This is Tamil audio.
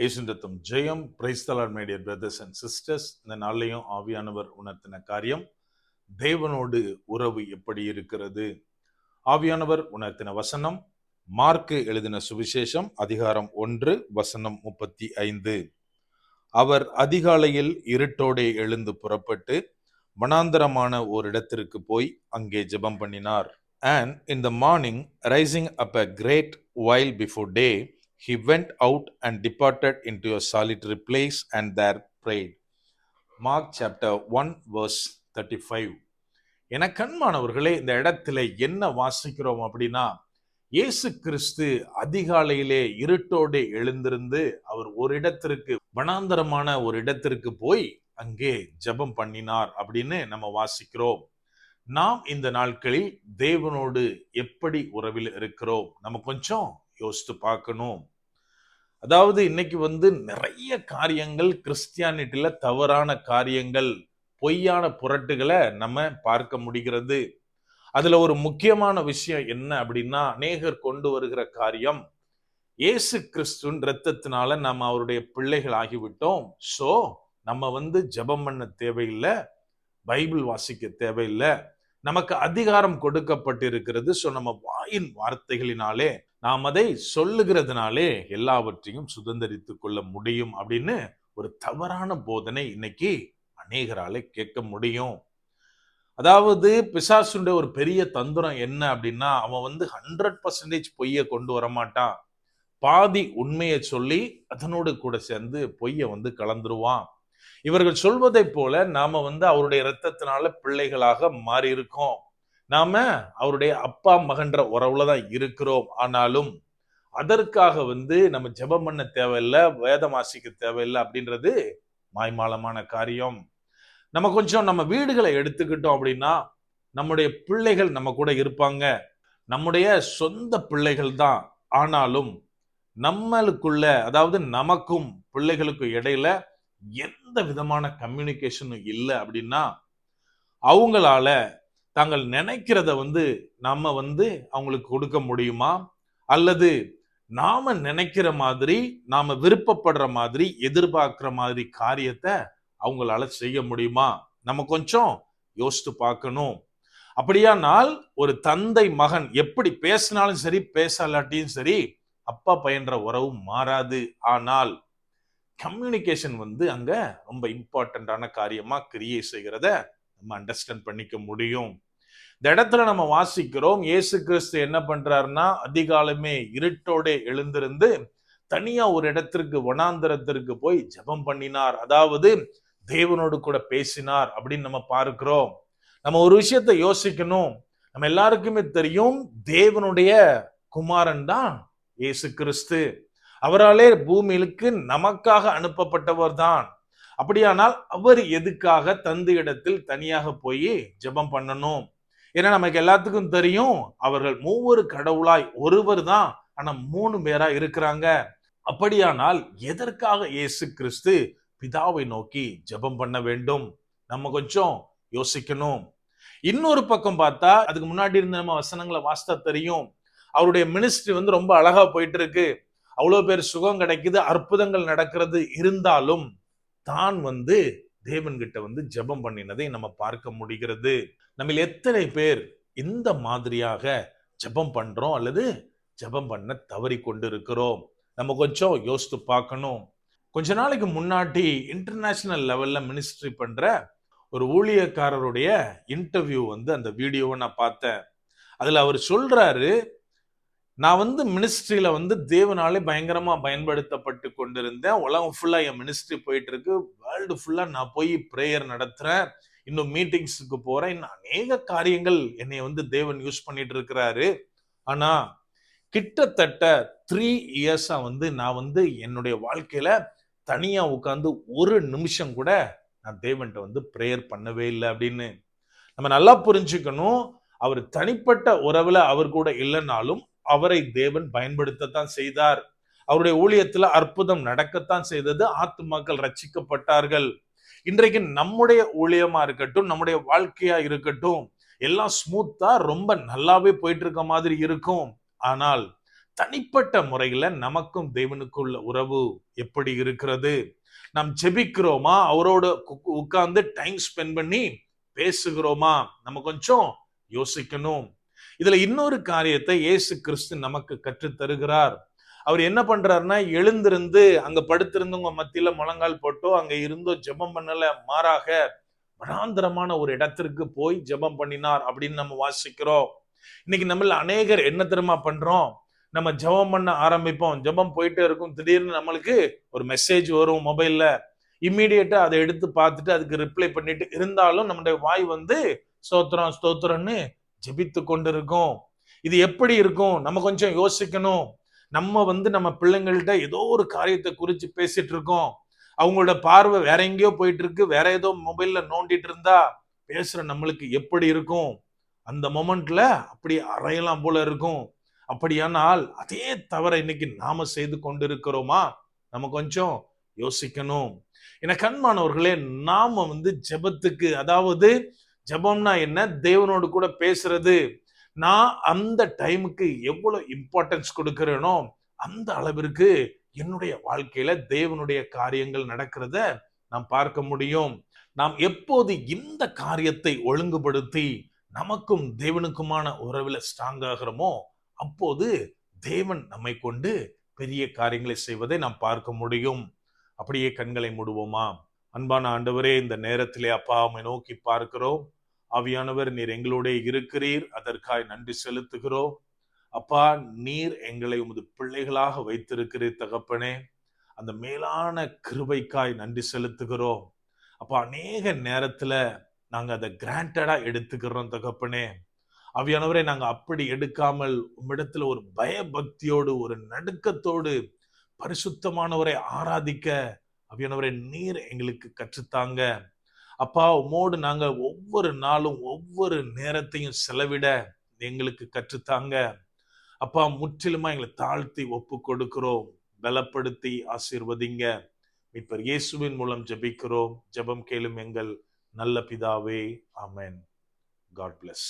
ஏசுண்டத்தும் ஜெயம். Praise the lord my dear brothers and sisters. இந்த நாளையும் ஆவியானவர் உணர்த்தின காரியம், தேவனோடு உறவு எப்படி இருக்கிறது. ஆவியானவர் உணர்த்தின வசனம், மார்க்கு எழுதின சுவிசேஷம் அதிகாரம் 1 வசனம் 35. அவர் அதிகாலையில் இருட்டோடே எழுந்து புறப்பட்டு வனாந்தரமான ஒரு இடத்திற்கு போய் அங்கே ஜெபம் பண்ணினார். And in the morning, rising up a great while before day, he went out and departed into a solitary place and there prayed. Mark chapter 1 verse 35. என கண்மானவர்களே, இந்த இடத்துல என்ன வாசிக்கிறோம் அப்படின்னா, இயேசு கிறிஸ்து அதிகாலையிலே இருட்டோடு எழுந்திருந்து அவர் ஒரு இடத்திற்கு, வனாந்தரமான ஒரு இடத்திற்கு போய் அங்கே ஜெபம் பண்ணினார் அப்படின்னு நம்ம வாசிக்கிறோம். நாம் இந்த நாட்களில் தேவனோடு எப்படி உறவில் இருக்கிறோம், நம்ம கொஞ்சம் யோசித்து பார்க்கணும். அதாவது இன்னைக்கு நிறைய காரியங்கள் கிறிஸ்டியானிட்டியில தவறான காரியங்கள், பொய்யான புரட்டுகளை நம்ம பார்க்க முடிகிறது. அதுல ஒரு முக்கியமான விஷயம் என்ன அப்படின்னா, அநேகர் கொண்டு வருகிற காரியம், இயேசு கிறிஸ்துவின் இரத்தத்தினால நம்ம அவருடைய பிள்ளைகள் ஆகிவிட்டோம், சோ நம்ம ஜெபம் பண்ண தேவையில்லை, பைபிள் வாசிக்க தேவையில்லை, நமக்கு அதிகாரம் கொடுக்கப்பட்டிருக்கிறது, சோ நம்ம வாயின் வார்த்தைகளினாலே, நாம் அதை சொல்லுகிறதுனாலே எல்லாவற்றையும் சுதந்திரித்துக் கொள்ள முடியும் அப்படின்னு ஒரு தவறான போதனை இன்னைக்கு அநேகராலே கேட்க முடியும். அதாவது பிசாசுடைய ஒரு பெரிய தந்திரம் என்ன அப்படின்னா, அவன் 100% பொய்யை கொண்டு வரமாட்டான், பாதி உண்மையை சொல்லி அதனோடு கூட சேர்ந்து பொய்யை கலந்துருவான். இவர்கள் சொல்வதை போல நாம அவருடைய இரத்தத்தினால பிள்ளைகளாக மாறி இருக்கோம், நாம அவருடைய அப்பா மகன்ற உறவுலதான் இருக்கிறோம். ஆனாலும் அதற்காக நம்ம ஜெபம் பண்ண தேவையில்லை, வேதம் வாசிக்க தேவையில்லை அப்படின்றது மாய்மாலமான காரியம். நம்ம வீடுகளை எடுத்துக்கிட்டோம் அப்படின்னா, நம்முடைய பிள்ளைகள் நம்ம கூட இருப்பாங்க, நம்முடைய சொந்த பிள்ளைகள் தான். ஆனாலும் நம்மளுக்குள்ள, அதாவது நமக்கும் பிள்ளைகளுக்கும் இடையில எந்த விதமான கம்யூனிகேஷனும் இல்லை அப்படின்னா, அவங்களால தாங்கள் நினைக்கிறத நம்ம அவங்களுக்கு கொடுக்க முடியுமா, அல்லது நாம நினைக்கிற மாதிரி, நாம விருப்பப்படுற மாதிரி, எதிர்பார்க்கிற மாதிரி காரியத்தை அவங்களால செய்ய முடியுமா, நம்ம கொஞ்சம் யோசித்து பார்க்கணும். அப்படியானால் ஒரு தந்தை மகன் எப்படி பேசினாலும் சரி, பேசலாட்டியும் சரி, அப்பா பையன்ற உறவு மாறாது. ஆனால் கம்யூனிகேஷன் அங்க ரொம்ப இம்பார்ட்டன்டான காரியமா கிரியேட் செய்கிறத நம்ம அண்டர்ஸ்டாண்ட் பண்ணிக்க முடியும். இந்த இடத்துல நம்ம வாசிக்கிறோம், இயேசு கிறிஸ்து என்ன பண்றாருன்னா, அதிகாலமே இருட்டோட எழுந்திருந்து தனியா ஒரு இடத்திற்கு, வனாந்தரத்திற்கு போய் ஜெபம் பண்ணினார், அதாவது தேவனோடு கூட பேசினார் அப்படின்னு நம்ம பார்க்கிறோம். நம்ம ஒரு விஷயத்தை யோசிக்கணும். நம்ம எல்லாருக்குமே தெரியும், தேவனுடைய குமாரன் தான் இயேசு கிறிஸ்து, அவராலே பூமியிலுக்கு நமக்காக அனுப்பப்பட்டவர் தான். அப்படியானால் அவர் எதுக்காக தந்தை இடத்தில் தனியாக போய் ஜெபம் பண்ணணும்? ஏன்னா நமக்கு எல்லாத்துக்கும் தெரியும், அவர்கள் மூவரு கடவுளாய் ஒருவர் தான், ஆனா 3 பேரா இருக்கிறாங்க. அப்படியானால் எதற்காக இயேசு கிறிஸ்து பிதாவை நோக்கி ஜெபம் பண்ண வேண்டும்? நம்ம கொஞ்சம் யோசிக்கணும். இன்னொரு பக்கம் பார்த்தா, அதுக்கு முன்னாடி இருந்த நம்ம வசனங்களை வாசித்தா தெரியும், அவருடைய மினிஸ்ட்ரி ரொம்ப அழகா போயிட்டு இருக்கு, அவ்வளவு பேர் சுகம் கிடைக்குது, அற்புதங்கள் நடக்கிறது. இருந்தாலும் தான் தேவன்கிட்ட ஜெபம் பண்ணினதை நம்ம பார்க்க முடிகிறது. நம்ம எத்தனை பேர் இந்த மாதிரியாக ஜெபம் பண்றோம் அல்லது ஜெபம் பண்ண தவறி கொண்டு இருக்கிறோம்? நம்ம கொஞ்சம் யோசித்து பார்க்கணும். கொஞ்ச நாளைக்கு முன்னாடி இன்டர்நேஷனல் லெவல்ல மினிஸ்ட்ரி பண்ற ஒரு ஊழியக்காரருடைய இன்டர்வியூ அந்த வீடியோவை நான் பார்த்தேன். அதுல அவர் சொல்றாரு, நான் மினிஸ்ட்ரியில தேவனாலே பயங்கரமா பயன்படுத்தப்பட்டு கொண்டிருந்தேன், உலகம் ஃபுல்லா என் மினிஸ்ட்ரி போயிட்டு இருக்கு, வேர்ல்டு ஃபுல்லா நான் போய் பிரேயர் நடத்துறேன், இன்னும் மீட்டிங்ஸுக்கு போறேன், இன்னும் அநேக காரியங்கள் என்னை தேவன் யூஸ் பண்ணிட்டு இருக்கிறாரு. ஆனா கிட்டத்தட்ட 3 இயர்ஸா நான் என்னுடைய வாழ்க்கையில தனியா உட்கார்ந்து ஒரு நிமிஷம் கூட நான் தேவன்கிட்ட பிரேயர் பண்ணவே இல்லை அப்படின்னு. நம்ம நல்லா புரிஞ்சுக்கணும், அவர் தனிப்பட்ட உறவுல அவர் கூட இல்லைனாலும் அவரை தேவன் பயன்படுத்தத்தான் செய்தார். அவருடைய ஊழியத்துல அற்புதம் நடக்கத்தான் செய்தது, ஆத்துமாக்கள் ரட்சிக்கப்பட்டார்கள். இன்றைக்கு நம்முடைய ஊழியமா இருக்கட்டும், நம்முடைய வாழ்க்கையா இருக்கட்டும், எல்லாம் ஸ்மூத்தா ரொம்ப நல்லாவே போயிட்டு இருக்க மாதிரி இருக்கும். ஆனால் தனிப்பட்ட முறையில நமக்கும் தேவனுக்குள்ள உறவு எப்படி இருக்கிறது? நாம் ஜெபிக்கிறோமா? அவரோட உட்கார்ந்து டைம் ஸ்பெண்ட் பண்ணி பேசுகிறோமா? நம்ம கொஞ்சம் யோசிக்கணும். இதுல இன்னொரு காரியத்தை இயேசு கிறிஸ்து நமக்கு கற்றுத் தருகிறார். அவர் என்ன பண்றாருன்னா, எழுந்திருந்து அங்க படுத்திருந்தவங்க மத்தியில முழங்கால் போட்டோ அங்க இருந்தோ ஜெபம் பண்ணல, மாறாக வனாந்தரமான ஒரு இடத்திற்கு போய் ஜெபம் பண்ணினார் அப்படின்னு நம்ம வாசிக்கிறோம். இன்னைக்கு நம்மள அநேகர் என்ன தெரியுமா பண்றோம்? நம்ம ஜெபம் பண்ண ஆரம்பிப்போம், ஜெபம் போயிட்டே இருக்கும், திடீர்னு நம்மளுக்கு ஒரு மெசேஜ் வரும் மொபைல்ல, இம்மீடியட்டா அதை எடுத்து பார்த்துட்டு அதுக்கு ரிப்ளை பண்ணிட்டு இருந்தாலும் நம்முடைய வாய் வந்து ஸ்தோத்திரம் ஸ்தோத்திரம்னு ஜெபித்து கொண்டு இருக்கும். இது எப்படி இருக்கும்? நம்ம கொஞ்சம் யோசிக்கணும். நம்ம வந்து நம்ம பிள்ளைங்கள்ட்ட ஏதோ ஒரு காரியத்தை குறித்து பேசிட்டு இருக்கோம், அவங்களோட பார்வை வேற எங்கேயோ போயிட்டு இருக்கு, வேற ஏதோ மொபைல்ல நோண்டிட்டு இருந்தா பேசுற நம்மளுக்கு எப்படி இருக்கும்? அந்த மொமெண்ட்ல அப்படி அறையலாம் போல இருக்கும். அப்படியானால் அதே தவிர இன்னைக்கு நாம செய்து கொண்டிருக்கிறோமா? நம்ம கொஞ்சம் யோசிக்கணும். என கண்மானவர்களே, நாம வந்து ஜெபத்துக்கு, அதாவது ஜெபம்னா என்ன? தேவனோடு கூட பேசுறது. நான் அந்த டைமுக்கு எவ்வளவு இம்பார்ட்டன்ஸ் கொடுக்கிறேனோ அந்த அளவிற்கு என்னுடைய வாழ்க்கையில தேவனுடைய காரியங்கள் நடக்கிறத நாம் பார்க்க முடியும். நாம் எப்போது இந்த காரியத்தை ஒழுங்குபடுத்தி நமக்கும் தேவனுக்குமான உறவுல ஸ்ட்ராங் ஆகிறோமோ, அப்போது தேவன் நம்மை கொண்டு பெரிய காரியங்களை செய்வதை நாம் பார்க்க முடியும். அப்படியே கண்களை மூடுவோமா? அன்பான ஆண்டவரே, இந்த நேரத்திலே அப்பா உம்மை நோக்கி பார்க்கிறோம். ஆவியானவர், நீர் எங்களோட இருக்கிறீர், அதற்காய் நன்றி செலுத்துகிறோம். அப்பா, நீர் எங்களை உமது பிள்ளைகளாக வைத்திருக்கிறீர் தகப்பனே. அந்த மேலான கிருபைக்காய் நன்றி செலுத்துகிறோம். அப்ப அநேக நேரத்துல நாங்க அதை கிராண்டடா எடுத்துக்கிறோம் தகப்பனே. ஆவியானவரே, நாங்க அப்படி எடுக்காமல் உம்மிடத்துல ஒரு பயபக்தியோடு, ஒரு நடுக்கத்தோடு பரிசுத்தமானவரை ஆராதிக்க ஆவியானவரே நீர் எங்களுக்கு கற்றுத்தாங்க. அப்பா, உமோடு நாங்க ஒவ்வொரு நாளும் ஒவ்வொரு நேரத்தையும் செலவிட எங்களுக்கு கற்றுத்தாங்க. அப்பா, முற்றிலுமா எங்களை தாழ்த்தி ஒப்பு கொடுக்கிறோம். பலப்படுத்தி ஆசீர்வதிங்க. மீட்பர் இயேசுவின் மூலம் ஜெபிக்கிறோம். ஜெபம் கேளும் எங்கள் நல்ல பிதாவே. ஆமென். God bless.